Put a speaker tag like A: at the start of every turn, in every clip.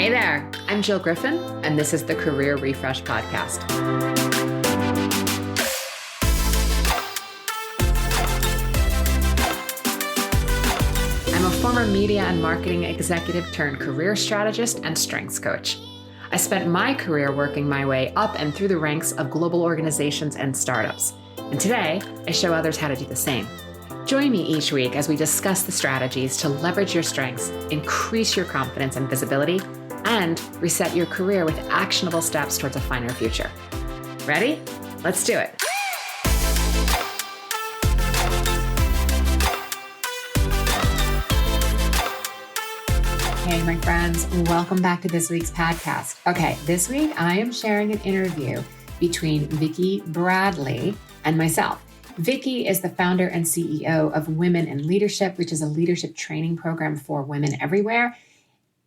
A: Hey there, I'm Jill Griffin, and this is the Career Refresh Podcast. I'm a former media and marketing executive turned career strategist and strengths coach. I spent my career working my way up and through the ranks of global organizations and startups. And today, I show others how to do the same. Join me each week as we discuss the strategies to leverage your strengths, increase your confidence and visibility, and reset your career with actionable steps towards a finer future. Ready? Let's do it. Hey, my friends, welcome back to this week's podcast. Okay, this week I am sharing an interview between Vicki Bradley and myself. Vicki is the founder and CEO of Women in Leadership, which is a leadership training program for women everywhere.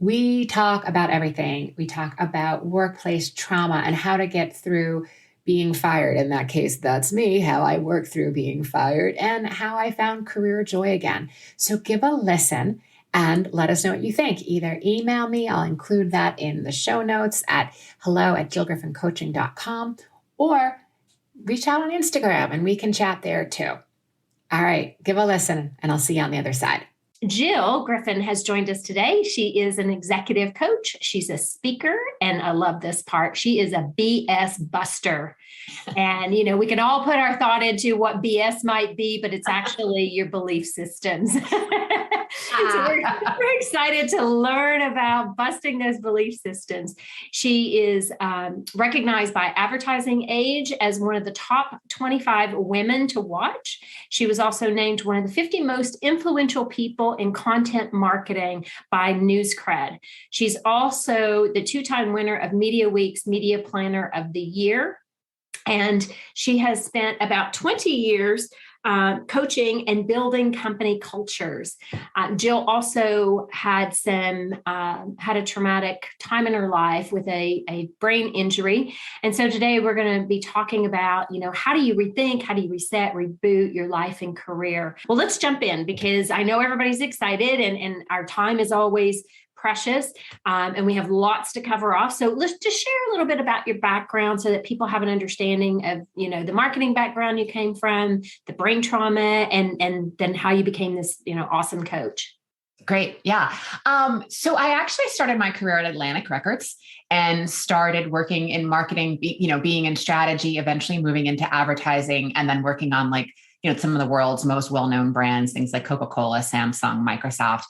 A: We talk about everything. We talk about workplace trauma and how to get through being fired. In that case, that's me, how I worked through being fired and how I found career joy again. So give a listen and let us know what you think. Either email me, I'll include that in the show notes at hello@jillgriffincoaching.com, or reach out on Instagram and we can chat there too. All right, give a listen and I'll see you on the other side.
B: Jill Griffin has joined us today. She is an executive coach. She's a speaker, and I love this part. She is a BS buster. And, we can all put our thought into what BS might be, but it's actually your belief systems. So we're excited to learn about busting those belief systems. She is recognized by Advertising Age as one of the top 25 women to watch. She was also named one of the 50 most influential people in content marketing by NewsCred. She's also the two-time winner of Media Week's Media Planner of the Year. And she has spent about 20 years coaching and building company cultures. Jill also had a traumatic time in her life with a brain injury. And so today we're going to be talking about, how do you rethink, how do you reset, reboot your life and career? Well, let's jump in because I know everybody's excited and our time is always precious. And we have lots to cover off. So let's just share a little bit about your background so that people have an understanding of, the marketing background you came from, the brain trauma, and then how you became this, awesome coach.
A: Great. Yeah. So I actually started my career at Atlantic Records and started working in marketing, being in strategy, eventually moving into advertising, and then working on some of the world's most well-known brands, things like Coca-Cola, Samsung, Microsoft.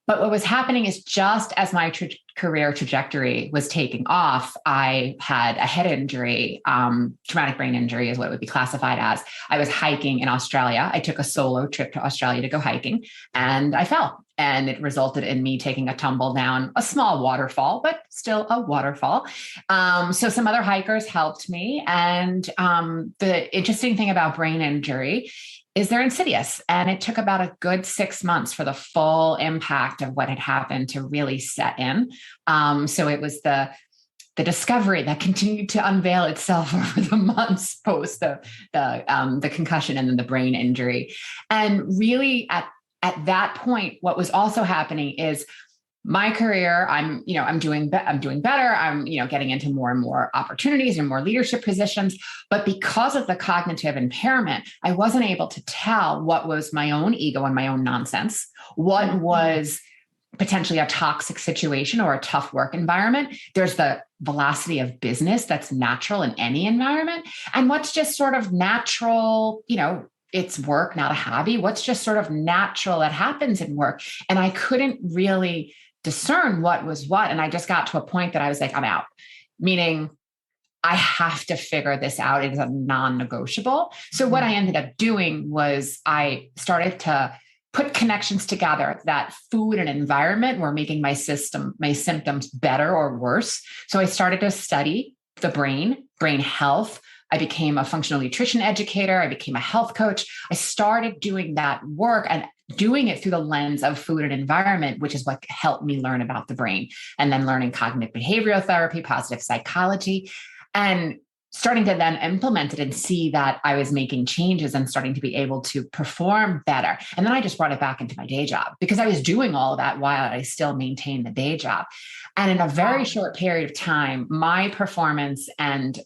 A: But what was happening is just as my career trajectory was taking off, I had a head injury, traumatic brain injury is what it would be classified as. I was hiking in Australia. I took a solo trip to Australia to go hiking and I fell. And it resulted in me taking a tumble down a small waterfall, but still a waterfall. So some other hikers helped me. And the interesting thing about brain injury is they're insidious. And it took about a good 6 months for the full impact of what had happened to really set in. So it was the discovery that continued to unveil itself over the months post the concussion and then the brain injury. And really at that point, what was also happening is my career, I'm doing better. I'm, getting into more and more opportunities and more leadership positions. But because of the cognitive impairment, I wasn't able to tell what was my own ego and my own nonsense, what was potentially a toxic situation or a tough work environment. There's the velocity of business that's natural in any environment. And what's just sort of natural, it's work, not a hobby. What's just sort of natural that happens in work. And I couldn't really discern what was what. And I just got to a point that I was like, I'm out, meaning I have to figure this out. It is a non-negotiable. So what I ended up doing was I started to put connections together that food and environment were making my symptoms better or worse. So I started to study the brain health. I became a functional nutrition educator. I became a health coach. I started doing that work and doing it through the lens of food and environment, which is what helped me learn about the brain, and then learning cognitive behavioral therapy, positive psychology. And starting to then implement it and see that I was making changes and starting to be able to perform better. And then I just brought it back into my day job because I was doing all of that while I still maintained the day job. And in a very short period of time, my performance and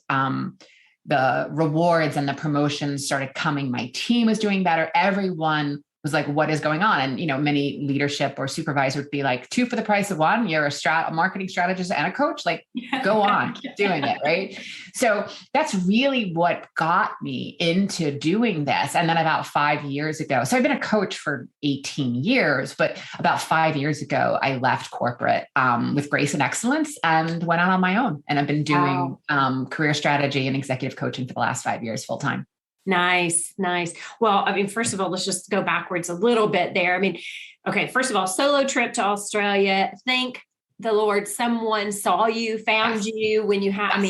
A: the rewards and the promotions started coming. My team was doing better. Everyone was like, what is going on? And, many leadership or supervisor would be like, 2 for the price of 1. You're a marketing strategist and a coach, like go on, keep doing it. Right. So that's really what got me into doing this. And then about 5 years ago, so I've been a coach for 18 years, but about 5 years ago, I left corporate with grace and excellence and went out on my own. And I've been doing career strategy and executive coaching for the last 5 years full time.
B: Nice. Well, first of all, let's just go backwards a little bit there. Okay, first of all, solo trip to Australia. Thank the Lord, someone saw you, found you when you had,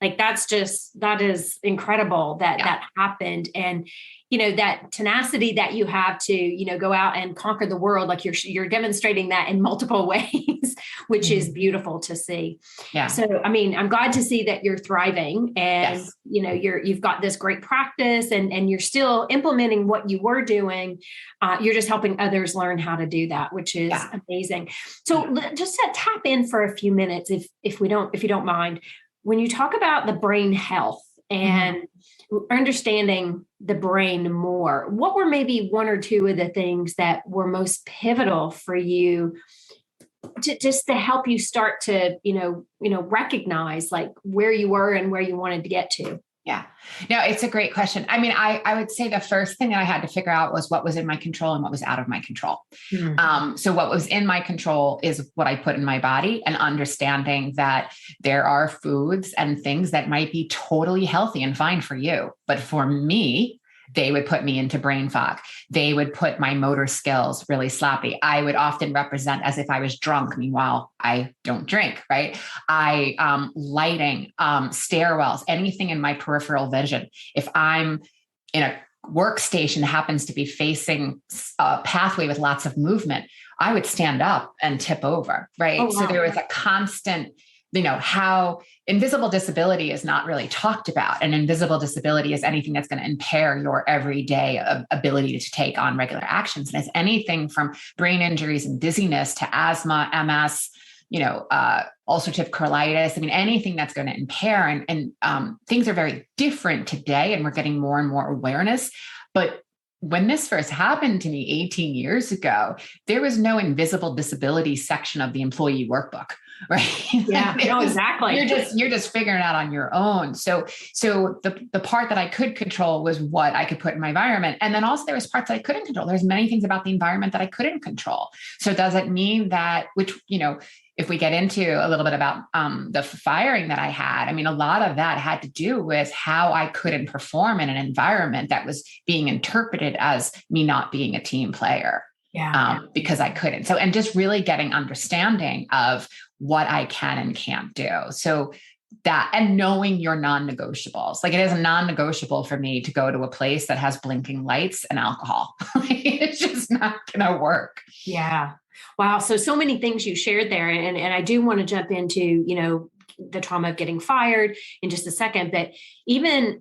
B: that is incredible that happened. And, that tenacity that you have to, go out and conquer the world, like you're demonstrating that in multiple ways, which is beautiful to see.
A: Yeah.
B: So, I'm glad to see that you're thriving and, you've got this great practice and you're still implementing what you were doing. You're just helping others learn how to do that, which is amazing. So just to tap in for a few minutes, if you don't mind, when you talk about the brain health and understanding the brain more, what were maybe 1 or 2 of the things that were most pivotal for you to help you start to, recognize like where you were and where you wanted to get to?
A: Yeah, no, it's a great question. I would say the first thing that I had to figure out was what was in my control and what was out of my control. So what was in my control is what I put in my body, and understanding that there are foods and things that might be totally healthy and fine for you. But for me, they would put me into brain fog. They would put my motor skills really sloppy. I would often represent as if I was drunk. Meanwhile, I don't drink, right? Lighting, stairwells, anything in my peripheral vision. If I'm in a workstation that happens to be facing a pathway with lots of movement, I would stand up and tip over, right? Oh, wow. So there was a constant, how invisible disability is not really talked about. And invisible disability is anything that's going to impair your everyday ability to take on regular actions. And it's anything from brain injuries and dizziness to asthma, MS, ulcerative colitis. Anything that's going to impair. And things are very different today, and we're getting more and more awareness. But when this first happened to me 18 years ago, there was no invisible disability section of the employee workbook. Right.
B: Yeah, no, exactly.
A: You're just figuring it out on your own. So the part that I could control was what I could put in my environment. And then also there was parts that I couldn't control. There's many things about the environment that I couldn't control. So does it mean that, if we get into a little bit about the firing that I had, a lot of that had to do with how I couldn't perform in an environment that was being interpreted as me not being a team player. Because I couldn't. So, and just really getting understanding of what I can and can't do. So that, and knowing your non-negotiables, like it is a non-negotiable for me to go to a place that has blinking lights and alcohol. It's just not going to work.
B: Yeah. Wow. So many things you shared there. And I do want to jump into, the trauma of getting fired in just a second, but even,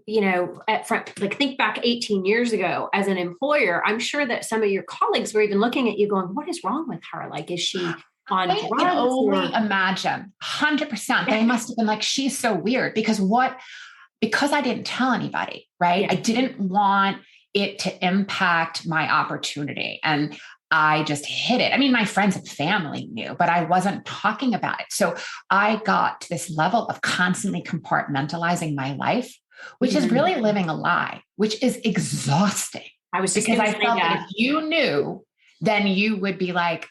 B: at front, like think back 18 years ago as an employer, I'm sure that some of your colleagues were even looking at you going, what is wrong with her? Like, is she on drugs?
A: I can only imagine 100%. They must have been like, she's so weird because I didn't tell anybody, right? Yeah. I didn't want it to impact my opportunity. And I just hid it. My friends and family knew, but I wasn't talking about it. So I got to this level of constantly compartmentalizing my life, which is really living a lie, which is exhausting. I felt that if you knew, then you would be like,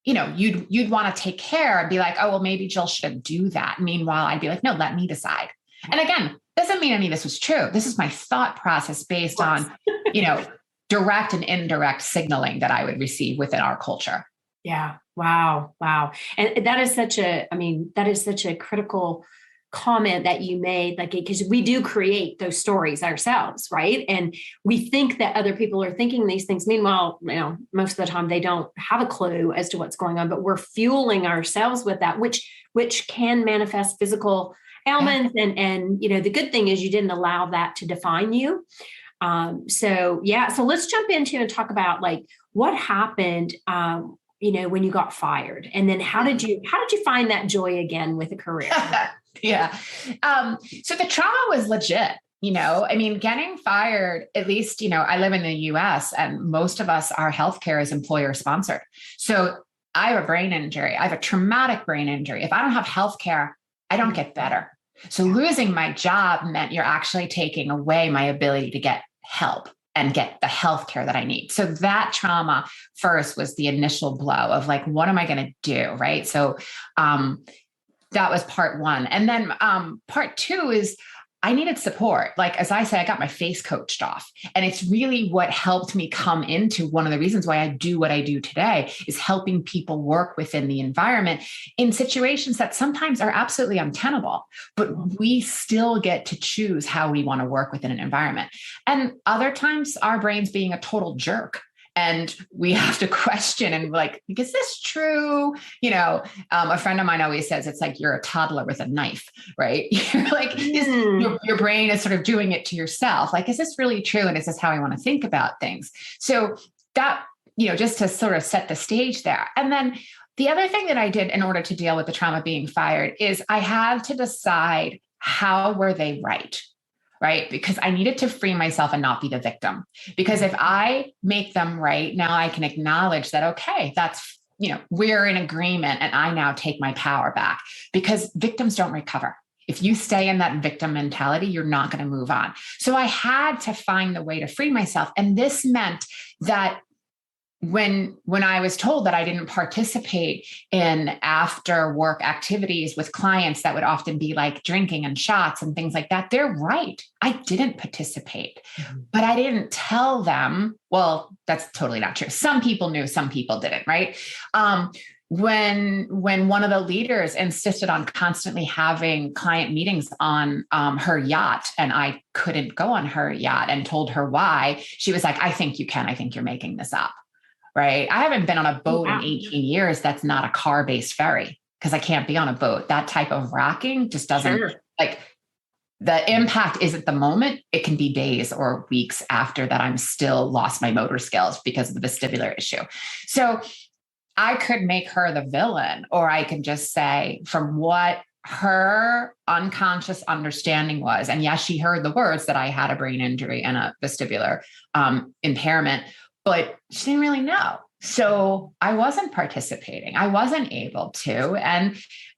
A: you'd want to take care and be like, oh, well, maybe Jill shouldn't do that. Meanwhile, I'd be like, no, let me decide. And again, doesn't mean any of this was true. This is my thought process based on, direct and indirect signaling that I would receive within our culture.
B: Yeah. Wow. And that is such a critical comment that you made, like, because we do create those stories ourselves, right? And we think that other people are thinking these things. Meanwhile, most of the time they don't have a clue as to what's going on, but we're fueling ourselves with that, which can manifest physical ailments. And, the good thing is you didn't allow that to define you. So let's jump into and talk about like what happened, when you got fired, and then how did you find that joy again with a career?
A: Yeah. So the trauma was legit. Getting fired, at least, I live in the US and most of us, our healthcare is employer sponsored. So I have a brain injury. I have a traumatic brain injury. If I don't have healthcare, I don't get better. So losing my job meant you're actually taking away my ability to get help and get the healthcare that I need. So that trauma first was the initial blow of like, what am I going to do? Right. So that was part one. And then part two is I needed support. Like, as I say, I got my face coached off. And it's really what helped me come into one of the reasons why I do what I do today is helping people work within the environment in situations that sometimes are absolutely untenable, but we still get to choose how we want to work within an environment. And other times our brain's being a total jerk. And we have to question and like, is this true? A friend of mine always says it's like you're a toddler with a knife, right? You're like, your brain is sort of doing it to yourself. Like, is this really true? And is this how I want to think about things? So that, just to sort of set the stage there. And then the other thing that I did in order to deal with the trauma of being fired is I had to decide how were they right? Right? Because I needed to free myself and not be the victim. Because if I make them right, now I can acknowledge that, okay, that's, we're in agreement and I now take my power back because victims don't recover. If you stay in that victim mentality, you're not going to move on. So I had to find the way to free myself. And this meant that when I was told that I didn't participate in after work activities with clients that would often be like drinking and shots and things like that, they're right. I didn't participate, but I didn't tell them. Well, that's totally not true. Some people knew, some people didn't, right? When one of the leaders insisted on constantly having client meetings on her yacht and I couldn't go on her yacht and told her why, she was like, I think you can. I think you're making this up. Right. I haven't been on a boat in 18 years. That's not a car-based ferry because I can't be on a boat. That type of rocking just doesn't like the impact is at the moment. It can be days or weeks after that. I'm still lost my motor skills because of the vestibular issue. So I could make her the villain, or I can just say from what her unconscious understanding was. And yes, she heard the words that I had a brain injury and a vestibular impairment, but she didn't really know. So I wasn't participating. I wasn't able to. And,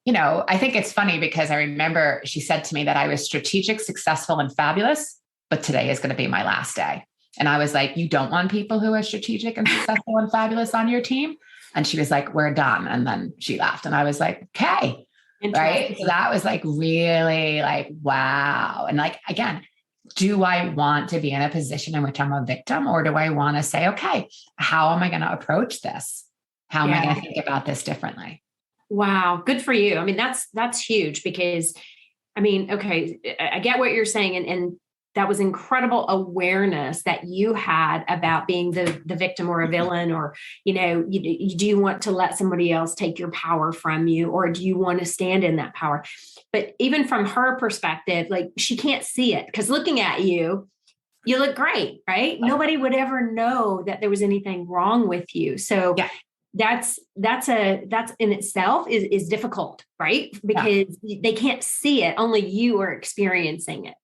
A: I think it's funny because I remember she said to me that I was strategic, successful, and fabulous, but today is going to be my last day. And I was like, you don't want people who are strategic and successful and fabulous on your team? And she was like, we're done. And then she laughed. And I was like, okay. Right. So that was like really like, wow. And like, again, do I want to be in a position in which I'm a victim, or do I want to say, okay, how am I going to approach this? How am I going to think about this differently?
B: Wow. Good for you. I mean, that's huge because okay, I get what you're saying. And that was incredible awareness that you had about being the victim or a villain, or, do you want to let somebody else take your power from you, or do you want to stand in that power? But even from her perspective, like she can't see it because looking at you, you look great, right? Nobody would ever know that there was anything wrong with you. So that's in itself is difficult, right? Because they can't see it. Only you are experiencing it.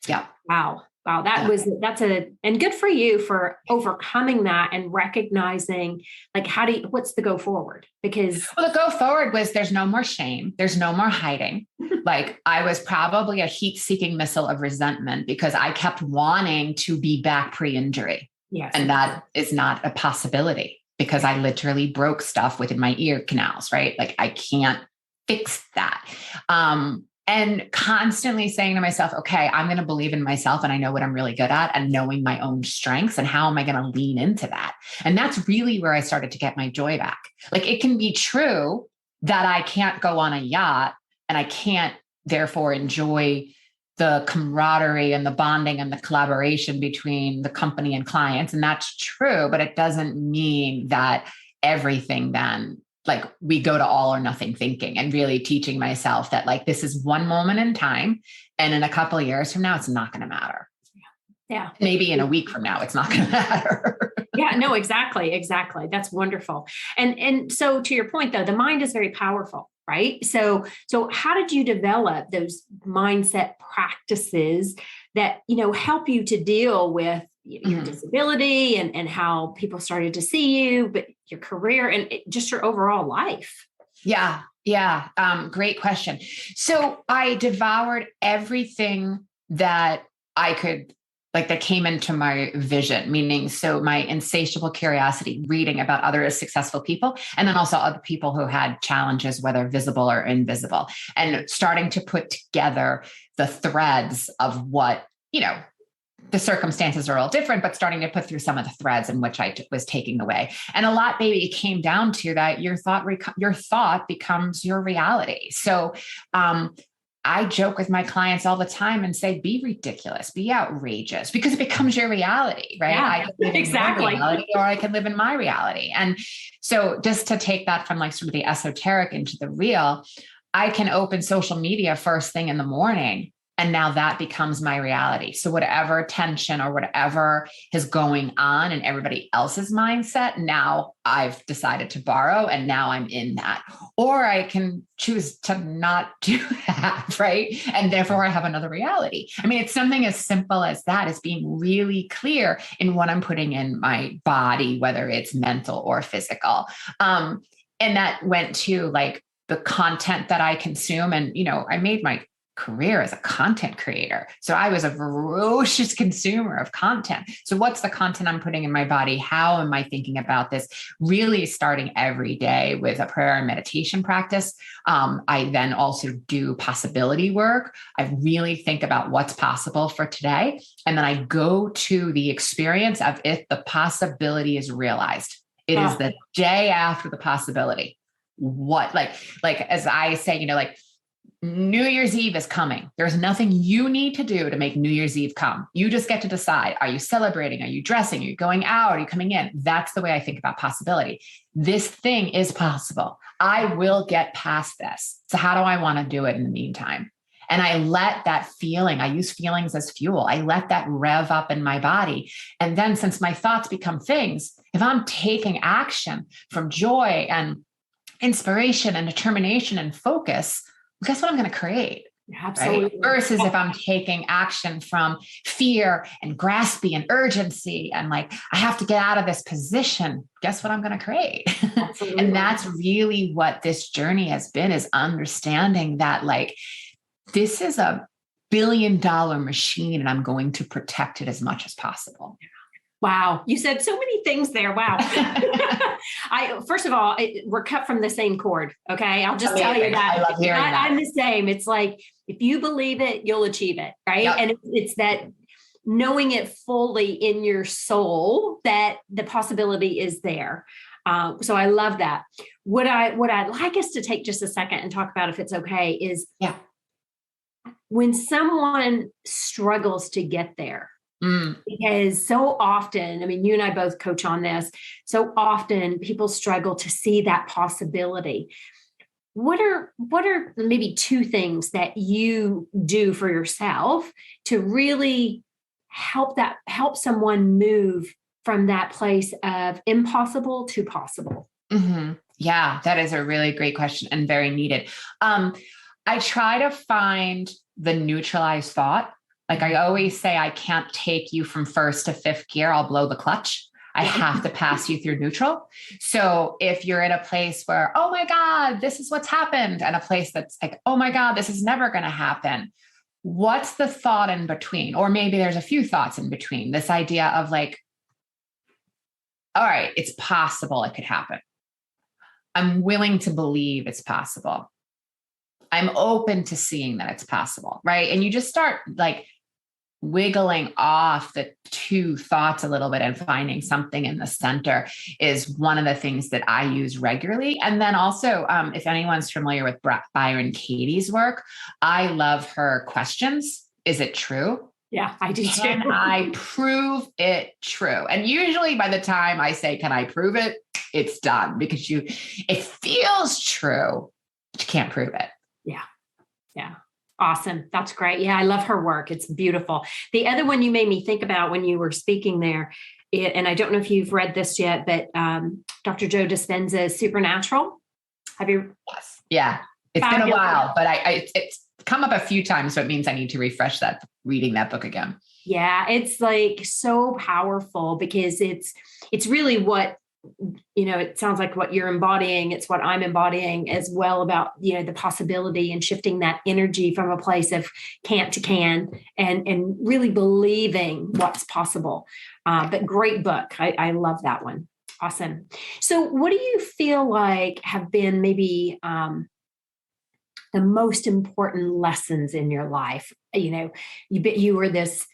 A: Yeah.
B: Wow. And good for you for overcoming that and recognizing like, what's the go forward? Because
A: the go forward was there's no more shame. There's no more hiding. Like I was probably a heat seeking missile of resentment because I kept wanting to be back pre-injury.
B: Yes.
A: And that is not a possibility because I literally broke stuff within my ear canals, right? Like I can't fix that. And constantly saying to myself, okay, I'm going to believe in myself and I know what I'm really good at, and knowing my own strengths and how am I going to lean into that? And that's really where I started to get my joy back. Like it can be true that I can't go on a yacht and I can't therefore enjoy the camaraderie and the bonding and the collaboration between the company and clients. And that's true, but it doesn't mean that everything then like we go to all or nothing thinking, and really teaching myself that like, this is one moment in time. And in a couple of years from now, it's not going to matter.
B: Yeah.
A: Maybe in a week from now, it's not going to matter.
B: Yeah, no, exactly. Exactly. That's wonderful. And so to your point though, the mind is very powerful, right? So how did you develop those mindset practices that, help you to deal with your disability and how people started to see you, but your career and just your overall life?
A: Yeah. Yeah. Great question. So I devoured everything that I could, like, that came into my vision, meaning, so my insatiable curiosity, reading about other successful people, and then also other people who had challenges, whether visible or invisible, and starting to put together the threads of what, the circumstances are all different, but starting to put through some of the threads in which I was taking away. And a lot, maybe it came down to that your thought becomes your reality. So, I joke with my clients all the time and say, be ridiculous, be outrageous, because it becomes your reality, right?
B: Yeah,
A: I can live in
B: exactly.
A: your reality, or I can live in my reality. And so just to take that from like sort of the esoteric into the real, I can open social media first thing in the morning, and now that becomes my reality. So whatever tension or whatever is going on in everybody else's mindset, now I've decided to borrow, and now I'm in that. Or I can choose to not do that, right? And therefore I have another reality. I mean, it's something as simple as that, as being really clear in what I'm putting in my body, whether it's mental or physical. And that went to like the content that I consume. And, I made my career as a content creator. So I was a ferocious consumer of content. So what's the content I'm putting in my body? How am I thinking about this? Really starting every day with a prayer and meditation practice. I then also do possibility work. I really think about what's possible for today. And then I go to the experience of if the possibility is realized. It is the day after the possibility. What, like as I say, like, New Year's Eve is coming. There's nothing you need to do to make New Year's Eve come. You just get to decide. Are you celebrating? Are you dressing? Are you going out? Are you coming in? That's the way I think about possibility. This thing is possible. I will get past this. So how do I want to do it in the meantime? And I let that feeling, I use feelings as fuel. I let that rev up in my body. And then since my thoughts become things, if I'm taking action from joy and inspiration and determination and focus, guess what I'm going to create?
B: Absolutely.
A: Right? Versus if I'm taking action from fear and grasping and urgency and like, I have to get out of this position, guess what I'm going to create? And that's really what this journey has been, is understanding that like, this is a $1 billion machine and I'm going to protect it as much as possible.
B: Wow. You said so many things there. Wow. First of all, we're cut from the same cord. Okay. I'll just tell you that.
A: I love hearing that.
B: I'm the same. It's like, if you believe it, you'll achieve it. Right. Yep. And it's that knowing it fully in your soul that the possibility is there. So I love that. What I'd like us to take just a second and talk about, if it's okay, is when someone struggles to get there. Because so often, I mean, you and I both coach on this. So often people struggle to see that possibility. What are maybe two things that you do for yourself to really help someone move from that place of impossible to possible?
A: Mm-hmm. Yeah, that is a really great question and very needed. I try to find the neutralized thought. Like I always say, I can't take you from first to fifth gear. I'll blow the clutch. I have to pass you through neutral. So if you're in a place where, oh my God, this is what's happened, and a place that's like, oh my God, this is never going to happen. What's the thought in between? Or maybe there's a few thoughts in between. This idea of like, all right, it's possible it could happen. I'm willing to believe it's possible. I'm open to seeing that it's possible, right? And you just start like wiggling off the two thoughts a little bit and finding something in the center is one of the things that I use regularly. And then also, if anyone's familiar with Byron Katie's work, I love her questions. Is it true?
B: Yeah, I do
A: Can
B: too.
A: I prove it true? And usually by the time I say, can I prove it? it's done because it feels true, but you can't prove it.
B: Yeah. Yeah. Awesome. That's great. Yeah. I love her work. It's beautiful. The other one you made me think about when you were speaking there, and I don't know if you've read this yet, but Dr. Joe Dispenza's Supernatural. Have you?
A: Yes. Yeah. It's been a while, but it's come up a few times. So it means I need to refresh reading that book again.
B: Yeah. It's like so powerful because it's really what, it sounds like what you're embodying. It's what I'm embodying as well about, the possibility and shifting that energy from a place of can't to can and really believing what's possible. But great book. I love that one. Awesome. So what do you feel like have been maybe the most important lessons in your life? You were this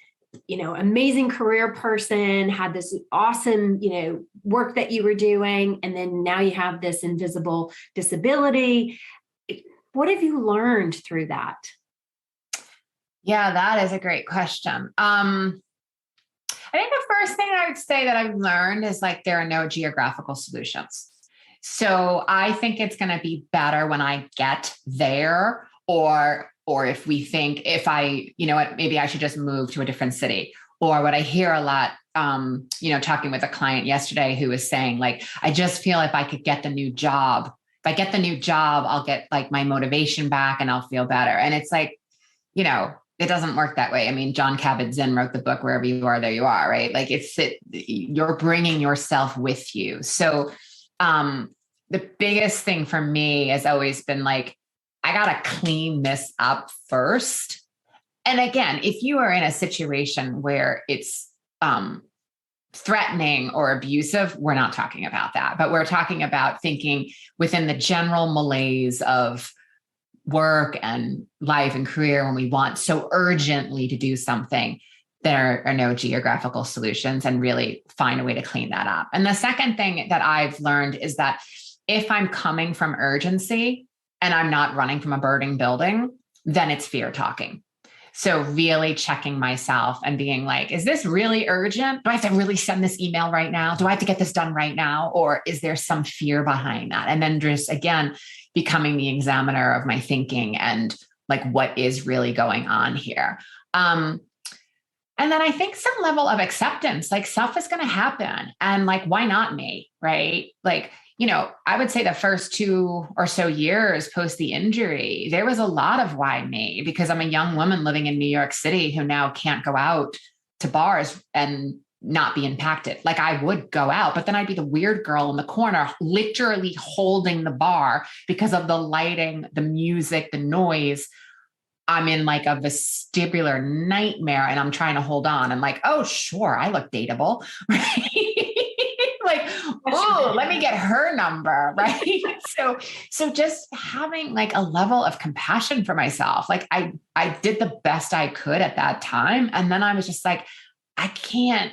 B: amazing career person, had this awesome, work that you were doing. And then now you have this invisible disability. What have you learned through that?
A: Yeah, that is a great question. I think the first thing I would say that I've learned is like, there are no geographical solutions. So I think it's going to be better when I get there, or if we think maybe I should just move to a different city. Or what I hear a lot, talking with a client yesterday who was saying like, I just feel if I could get the new job, if I get the new job, I'll get like my motivation back and I'll feel better. And it's like, it doesn't work that way. I mean, John Kabat-Zinn wrote the book, Wherever You Are, There You Are, right? Like you're bringing yourself with you. So the biggest thing for me has always been like, I got to clean this up first. And again, if you are in a situation where it's threatening or abusive, we're not talking about that, but we're talking about thinking within the general malaise of work and life and career when we want so urgently to do something. There are no geographical solutions, and really find a way to clean that up. And the second thing that I've learned is that if I'm coming from urgency and I'm not running from a burning building, then it's fear talking. So really checking myself and being like, is this really urgent? Do I have to really send this email right now? Do I have to get this done right now? Or is there some fear behind that? And then just, again, becoming the examiner of my thinking and like, what is really going on here? And then I think some level of acceptance, like stuff is going to happen. And like, why not me? Right? Like, I would say the first 2 or so years post the injury, there was a lot of why me, because I'm a young woman living in New York City who now can't go out to bars and not be impacted. Like I would go out, but then I'd be the weird girl in the corner, literally holding the bar because of the lighting, the music, the noise. I'm in like a vestibular nightmare and I'm trying to hold on. I'm like, oh, sure, I look dateable, right? Like, oh, let me get her number, right? So just having like a level of compassion for myself. Like I did the best I could at that time. And then I was just like, I can't,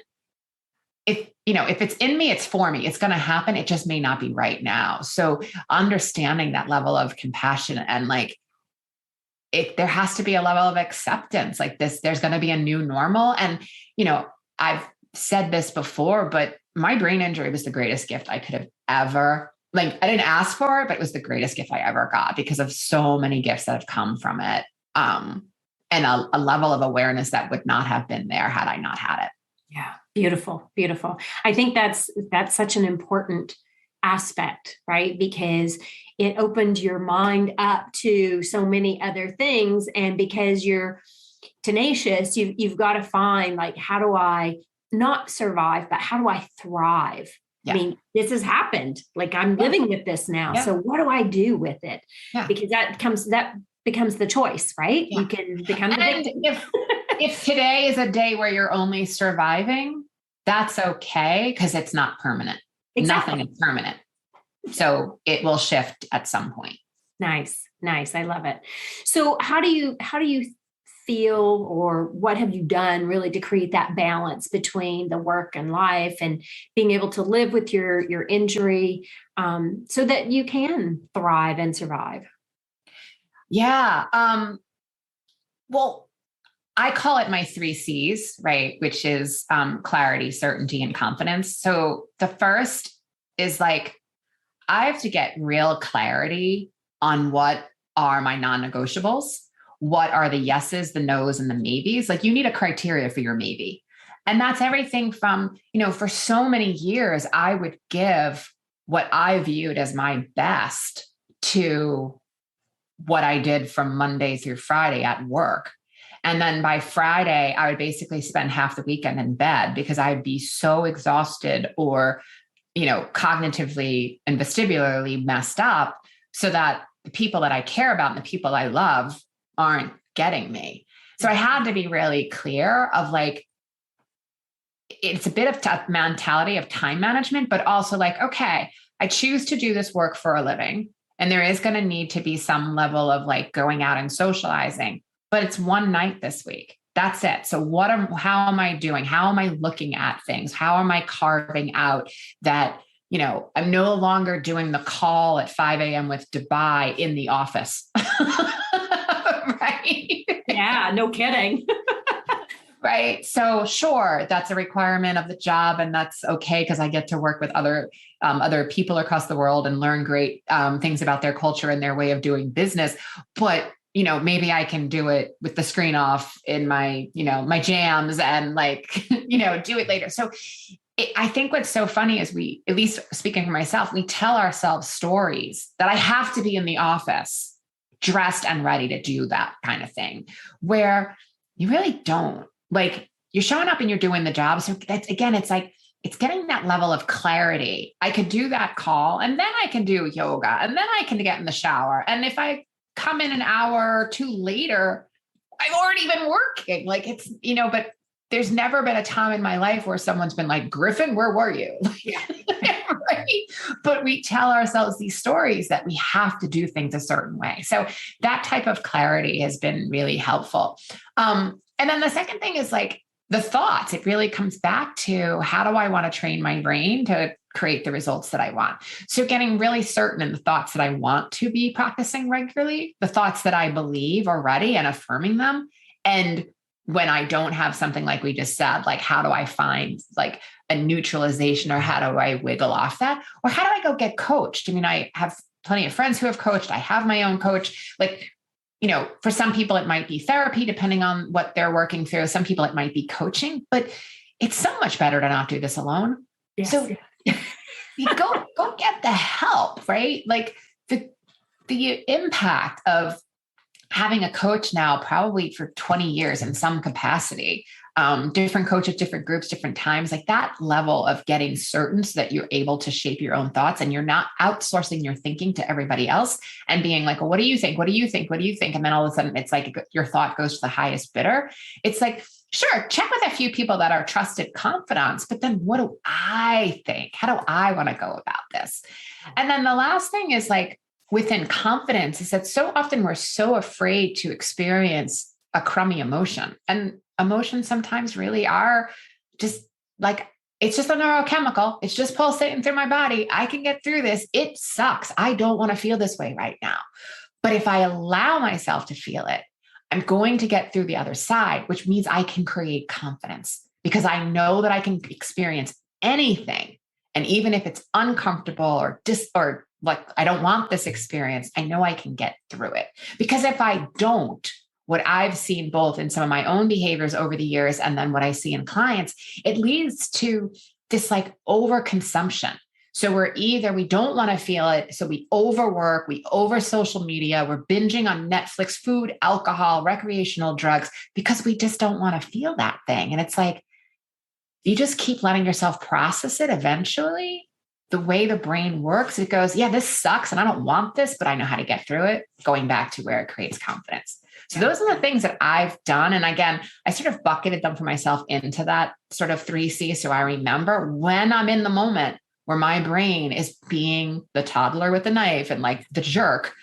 A: if it's in me, it's for me, it's going to happen. It just may not be right now. So understanding that level of compassion and like, there has to be a level of acceptance like this. There's going to be a new normal. And, I've said this before, but my brain injury was the greatest gift I could have ever, like, I didn't ask for it, but it was the greatest gift I ever got because of so many gifts that have come from it. And a level of awareness that would not have been there had I not had it.
B: Yeah. Beautiful. Beautiful. I think that's such an important aspect, right? Because it opened your mind up to so many other things. And because you're tenacious, you've got to find like, how do I not survive, but how do I thrive? Yeah. I mean, this has happened. Like I'm living with this now. Yeah. So what do I do with it? Yeah. Because that becomes the choice, right? Yeah. You can become the victim.
A: If today is a day where you're only surviving, that's okay because it's not permanent. Exactly. Nothing is permanent. So it will shift at some point.
B: Nice. I love it. So how do you feel, or what have you done really to create that balance between the work and life and being able to live with your injury so that you can thrive and survive?
A: Yeah. Well, I call it my 3 C's, right? Which is clarity, certainty, and confidence. So the first is like, I have to get real clarity on what are my non-negotiables. What are the yeses, the nos, and the maybes? Like, you need a criteria for your maybe. And that's everything from, for so many years, I would give what I viewed as my best to what I did from Monday through Friday at work. And then by Friday, I would basically spend half the weekend in bed because I'd be so exhausted or, cognitively and vestibularly messed up, so that the people that I care about and the people I love aren't getting me. So I had to be really clear of like, it's a bit of a mentality of time management, but also like, okay, I choose to do this work for a living. And there is going to need to be some level of like going out and socializing, but it's one night this week. That's it. So how am I doing? How am I looking at things? How am I carving out that, I'm no longer doing the call at 5 a.m. with Dubai in the office. Right?
B: Yeah, no kidding.
A: Right. So sure, that's a requirement of the job, and that's okay because I get to work with other people across the world and learn great things about their culture and their way of doing business. But maybe I can do it with the screen off in my my jams and like do it later. So I think what's so funny is we, at least speaking for myself, we tell ourselves stories that I have to be in the office dressed and ready to do that kind of thing, where you really don't. Like, you're showing up and you're doing the job. So that's, again, it's like, it's getting that level of clarity. I could do that call, and then I can do yoga, and then I can get in the shower. And if I come in an hour or two later, I've already been working. Like, it's, but there's never been a time in my life where someone's been like, Griffin, where were you? Right? But we tell ourselves these stories that we have to do things a certain way. So that type of clarity has been really helpful. And then the second thing is like the thoughts. It really comes back to, how do I want to train my brain to create the results that I want? So getting really certain in the thoughts that I want to be practicing regularly, the thoughts that I believe already, and affirming them. And when I don't have something like we just said, like, how do I find like a neutralization, or how do I wiggle off that? Or how do I go get coached? I mean, I have plenty of friends who have coached. I have my own coach. Like, for some people it might be therapy, depending on what they're working through. Some people it might be coaching, but it's so much better to not do this alone. Yes. So you go get the help, right? Like the impact of having a coach now, probably for 20 years in some capacity, different coaches, different groups, different times, like that level of getting certain so that you're able to shape your own thoughts and you're not outsourcing your thinking to everybody else and being like, well, what do you think? What do you think? What do you think? And then all of a sudden it's like your thought goes to the highest bidder. It's like, sure, check with a few people that are trusted confidants, but then what do I think? How do I want to go about this? And then the last thing is like, within confidence, is that so often we're so afraid to experience a crummy emotion. And emotions sometimes really are just like, it's just a neurochemical. It's just pulsating through my body. I can get through this. It sucks. I don't want to feel this way right now. But if I allow myself to feel it, I'm going to get through the other side, which means I can create confidence because I know that I can experience anything. And even if it's uncomfortable or like, I don't want this experience, I know I can get through it. Because if I don't, what I've seen both in some of my own behaviors over the years and then what I see in clients, it leads to this like overconsumption. So we don't want to feel it. So we overwork, we over social media, we're binging on Netflix, food, alcohol, recreational drugs, because we just don't want to feel that thing. And it's like, you just keep letting yourself process it. Eventually, the way the brain works, it goes, yeah, this sucks and I don't want this, but I know how to get through it, going back to where it creates confidence. So those are the things that I've done. And again, I sort of bucketed them for myself into that sort of 3C. So I remember when I'm in the moment where my brain is being the toddler with the knife and like the jerk.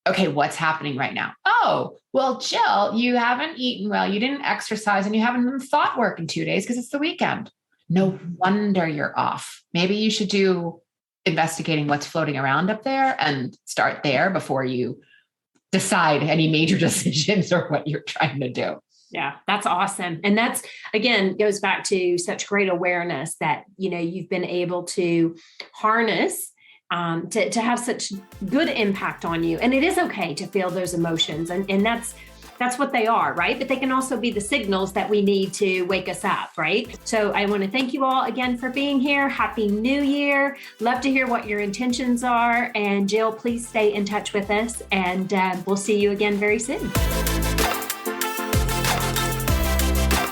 A: Okay, what's happening right now? Oh, well, Jill, you haven't eaten well, you didn't exercise, and you haven't done thought work in 2 days because it's the weekend. No wonder you're off. Maybe you should do investigating what's floating around up there and start there before you decide any major decisions or what you're trying to do.
B: Yeah, that's awesome. And that's, again, goes back to such great awareness that, you've been able to harness to have such good impact on you. And it is okay to feel those emotions. And that's what they are, right? But they can also be the signals that we need to wake us up, right? So I want to thank you all again for being here. Happy New Year. Love to hear what your intentions are. And Jill, please stay in touch with us, and we'll see you again very soon.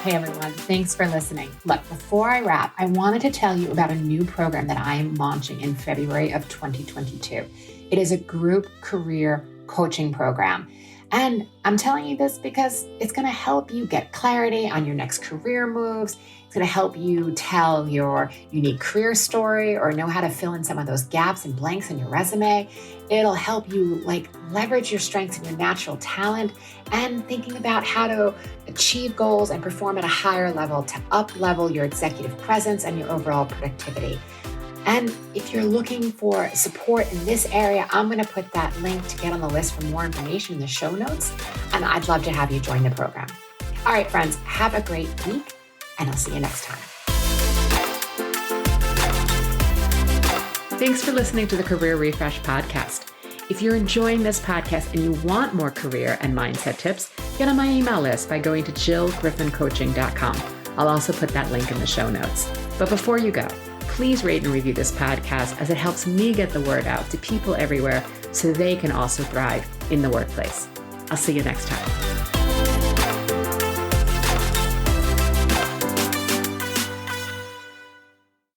A: Hey everyone, thanks for listening. Look, before I wrap, I wanted to tell you about a new program that I am launching in February of 2022. It is a group career coaching program. And I'm telling you this because it's going to help you get clarity on your next career moves. It's going to help you tell your unique career story or know how to fill in some of those gaps and blanks in your resume. It'll help you leverage your strengths and your natural talent, and thinking about how to achieve goals and perform at a higher level to up-level your executive presence and your overall productivity. And if you're looking for support in this area, I'm going to put that link to get on the list for more information in the show notes. And I'd love to have you join the program. All right, friends, have a great week, and I'll see you next time. Thanks for listening to the Career Refresh podcast. If you're enjoying this podcast and you want more career and mindset tips, get on my email list by going to jillgriffincoaching.com. I'll also put that link in the show notes. But before you go, please rate and review this podcast, as it helps me get the word out to people everywhere so they can also thrive in the workplace. I'll see you next time.